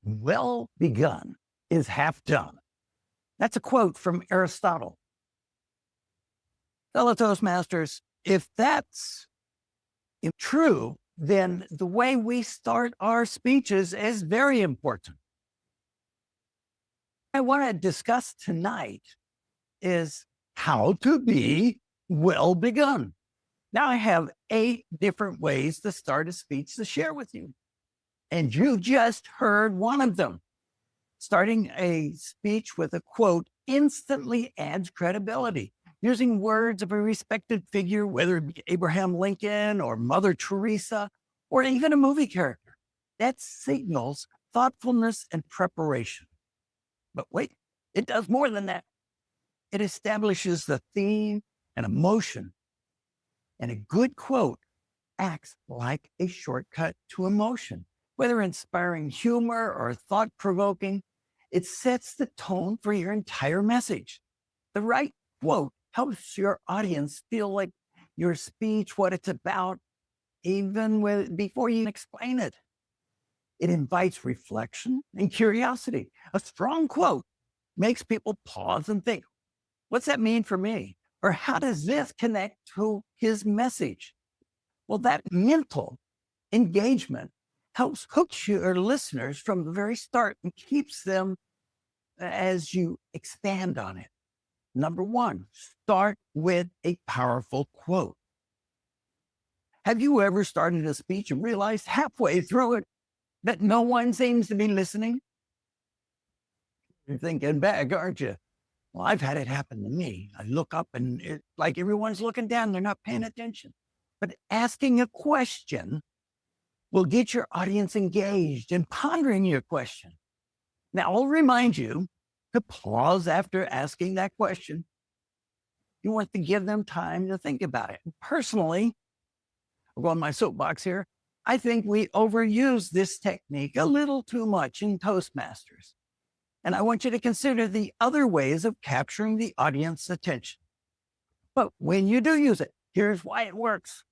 Well begun is half done. That's a quote from Aristotle. Bella Toastmasters, if that's true, then the way we start our speeches is very important. What I want to discuss tonight is how to be well begun. Now, I have 8 different ways to start a speech to share with you. And you just heard one of them. Starting a speech with a quote instantly adds credibility. Using words of a respected figure, whether it be Abraham Lincoln or Mother Teresa, or even a movie character, that signals thoughtfulness and preparation. But wait, it does more than that. It establishes the theme and emotion. And a good quote acts like a shortcut to emotion. Whether inspiring humor or thought-provoking, it sets the tone for your entire message. The right quote helps your audience feel like your speech, what it's about, even before you explain it. It invites reflection and curiosity. A strong quote makes people pause and think, what's that mean for me? Or how does this connect to his message? Well, that mental engagement helps hook your listeners from the very start and keeps them as you expand on it. Number 1, start with a powerful quote. Have you ever started a speech and realized halfway through it that no one seems to be listening? You're thinking back, aren't you? Well, I've had it happen to me. I look up and it's like everyone's looking down. They're not paying attention. But asking a question will get your audience engaged and pondering your question. Now, I'll remind you to pause after asking that question. You want to give them time to think about it. Personally, I'll go on my soapbox here. I think we overuse this technique a little too much in Toastmasters. And I want you to consider the other ways of capturing the audience's attention. But when you do use it, here's why it works.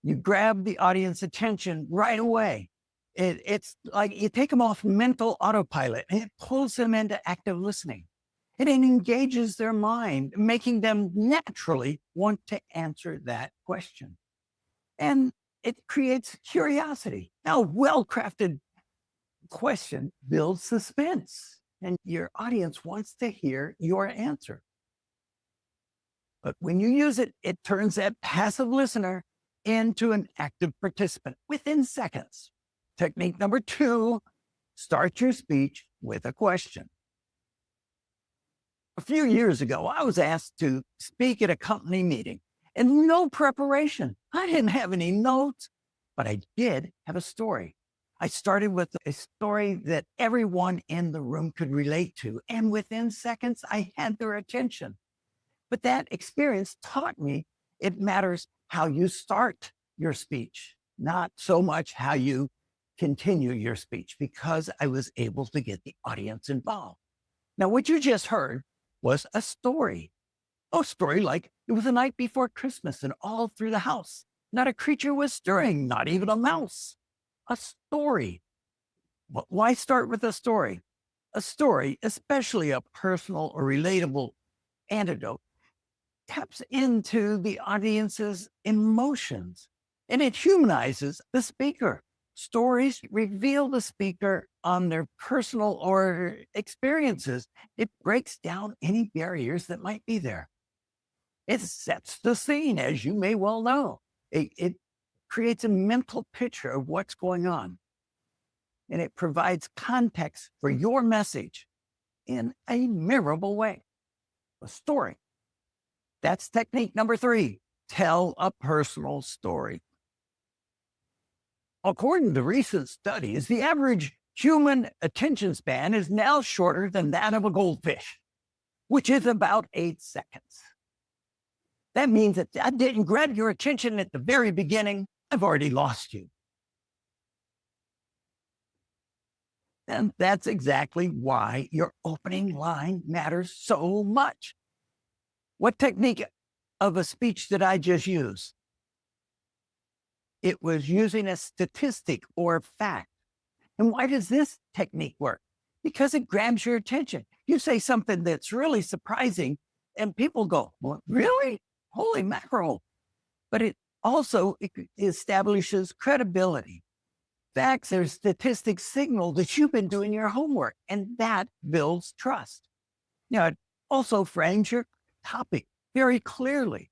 You grab the audience attention right away. It's like you take them off mental autopilot and it pulls them into active listening. It engages their mind, making them naturally want to answer that question. And it creates curiosity. Now, a well-crafted question builds suspense, and your audience wants to hear your answer. But when you use it, it turns that passive listener into an active participant within seconds. Technique number 2, start your speech with a question. A few years ago, I was asked to speak at a company meeting and no preparation. I didn't have any notes, but I did have a story. I started with a story that everyone in the room could relate to, and within seconds, I had their attention. But that experience taught me it matters how you start your speech, not so much how you continue your speech, because I was able to get the audience involved. Now, what you just heard was a story. A story like it was the night before Christmas and all through the house. Not a creature was stirring, not even a mouse. A story. Well, why start with a story? A story, especially a personal or relatable anecdote, taps into the audience's emotions and it humanizes the speaker. Stories reveal the speaker on their personal or experiences. It breaks down any barriers that might be there. It sets the scene, as you may well know. It creates a mental picture of what's going on. And it provides context for your message in a memorable way. A story. That's technique number 3. Tell a personal story. According to recent studies, the average human attention span is now shorter than that of a goldfish, which is about 8 seconds. That means that I didn't grab your attention at the very beginning. I've already lost you. And that's exactly why your opening line matters so much. What technique of a speech did I just use? It was using a statistic or fact. And why does this technique work? Because it grabs your attention. You say something that's really surprising, and people go, "What, really? Holy mackerel." But it also establishes credibility. Facts or statistics signal that you've been doing your homework, and that builds trust. It also frames your topic very clearly.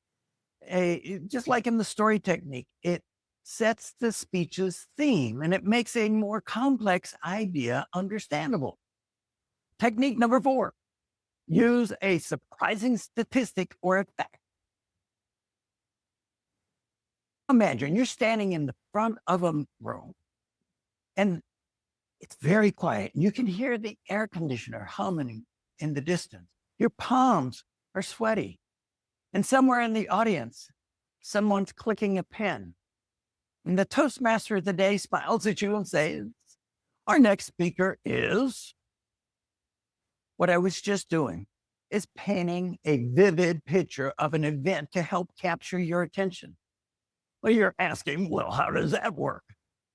Just like in the story technique, it sets the speech's theme and it makes a more complex idea understandable. Technique number 4, use a surprising statistic or a fact. Imagine you're standing in the front of a room and it's very quiet. You can hear the air conditioner humming in the distance. Your palms are sweaty. And somewhere in the audience, someone's clicking a pen. And the Toastmaster of the day smiles at you and says, "Our next speaker is..." What I was just doing is painting a vivid picture of an event to help capture your attention. Well, you're asking, well, how does that work?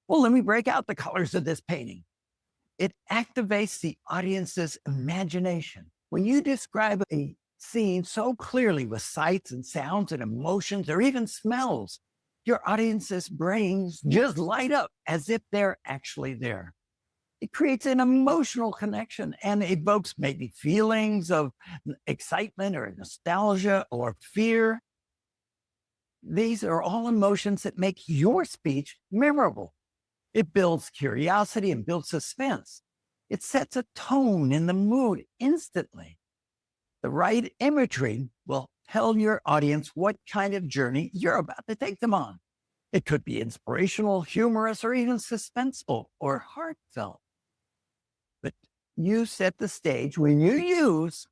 Well, let me break out the colors of this painting. It activates the audience's imagination. When you describe a scene so clearly with sights and sounds and emotions or even smells, your audience's brains just light up as if they're actually there. It creates an emotional connection and evokes maybe feelings of excitement or nostalgia or fear. These are all emotions that make your speech memorable. It builds curiosity and builds suspense. It sets a tone in the mood instantly. The right imagery will tell your audience what kind of journey you're about to take them on. It could be inspirational, humorous, or even suspenseful or heartfelt. But you set the stage when you use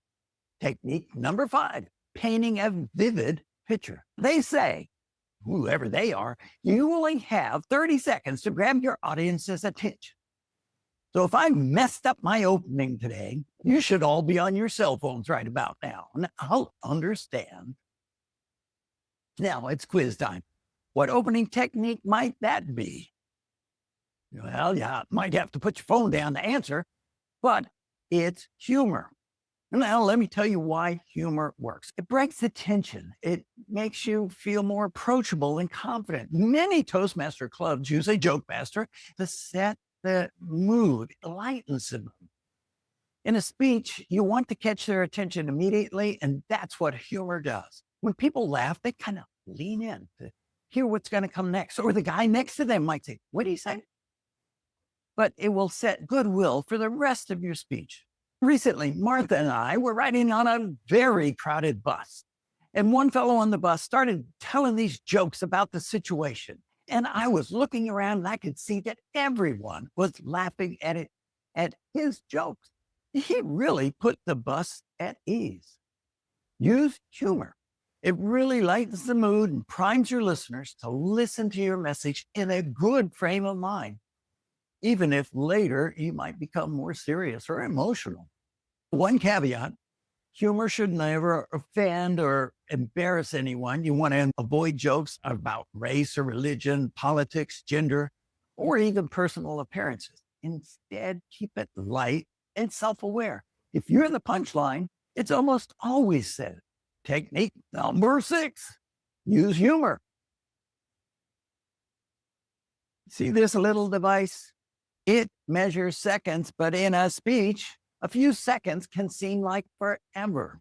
technique number 5, painting a vivid picture. They say, whoever they are, you only have 30 seconds to grab your audience's attention. So if I messed up my opening today, you should all be on your cell phones right about now, and I'll understand. Now it's quiz time. What opening technique might that be? Well, yeah, might have to put your phone down to answer, but it's humor. Now, let me tell you why humor works. It breaks the tension. It makes you feel more approachable and confident. Many Toastmaster clubs use a joke master to set the mood, lightens the mood. In a speech, you want to catch their attention immediately, and that's what humor does. When people laugh, they kind of lean in to hear what's going to come next. Or the guy next to them might say, "What do you say?" But it will set goodwill for the rest of your speech. Recently, Martha and I were riding on a very crowded bus, and one fellow on the bus started telling these jokes about the situation. And I was looking around and I could see that everyone was laughing at his jokes. He really put the bus at ease. Use humor. It really lightens the mood and primes your listeners to listen to your message in a good frame of mind, even if later you might become more serious or emotional. One caveat: humor should never offend or embarrass anyone. You want to avoid jokes about race or religion, politics, gender, or even personal appearances. Instead, keep it light and self-aware. If you're the punchline, it's almost always said. Technique number 6, use humor. See this little device? It measures seconds, but in a speech, a few seconds can seem like forever.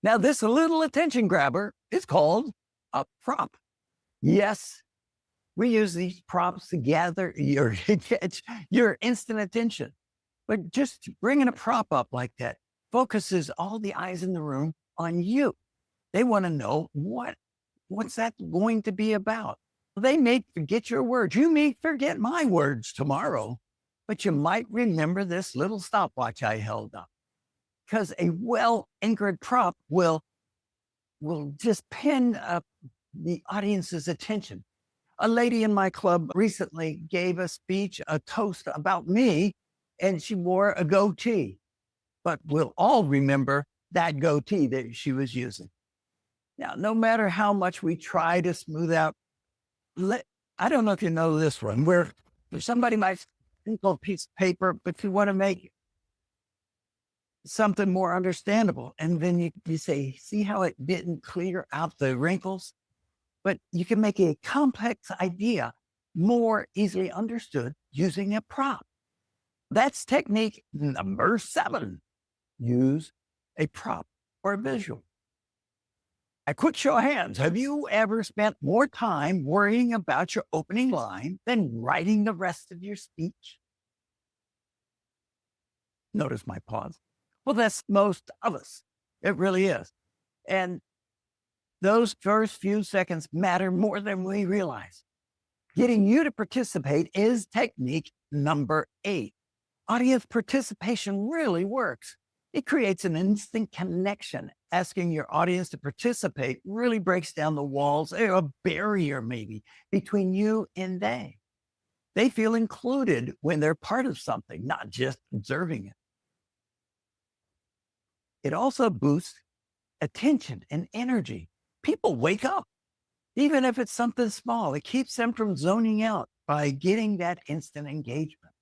Now, this little attention grabber is called a prop. Yes, we use these props to gather your instant attention. But just bringing a prop up like that focuses all the eyes in the room on you. They want to know what's that going to be about. They may forget your words. You may forget my words tomorrow, but you might remember this little stopwatch I held up, because a well-anchored prop will just pin up the audience's attention. A lady in my club recently gave a speech, a toast about me, and she wore a goatee, but we'll all remember that goatee that she was using. Now, no matter how much we try to smooth out, I don't know if you know this one, where Somebody might wrinkle a piece of paper, but you want to make something more understandable. And then you say, see how it didn't clear out the wrinkles? But you can make a complex idea more easily understood using a prop. That's technique number 7. Use a prop or a visual. A quick show of hands. Have you ever spent more time worrying about your opening line than writing the rest of your speech? Notice my pause. Well, that's most of us. It really is. And those first few seconds matter more than we realize. Getting you to participate is technique number 8. Audience participation really works. It creates an instant connection. Asking your audience to participate really breaks down the walls, a barrier maybe, between you and they. They feel included when they're part of something, not just observing it. It also boosts attention and energy. People wake up, even if it's something small. It keeps them from zoning out by getting that instant engagement.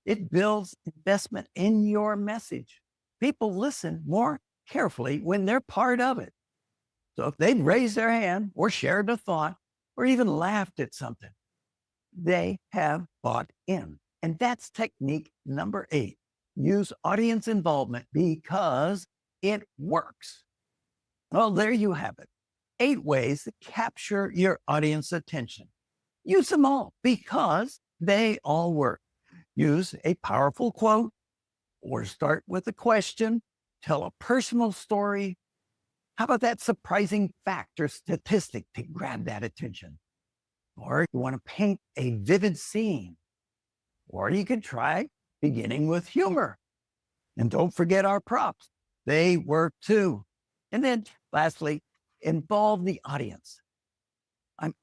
It builds investment in your message. People listen more carefully when they're part of it. So if they've raised their hand or shared a thought or even laughed at something, they have bought in. And that's technique number 8. Use audience involvement because it works. Well, there you have it. 8 ways to capture your audience attention. Use them all because they all work. Use a powerful quote or start with a question. Tell a personal story. How about that surprising fact or statistic to grab that attention? Or you want to paint a vivid scene. Or you could try beginning with humor. And don't forget our props. They work too. And then lastly, involve the audience. I'm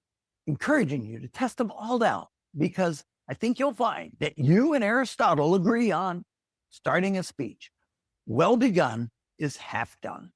encouraging you to test them all out because I think you'll find that you and Aristotle agree on starting a speech well begun is half done.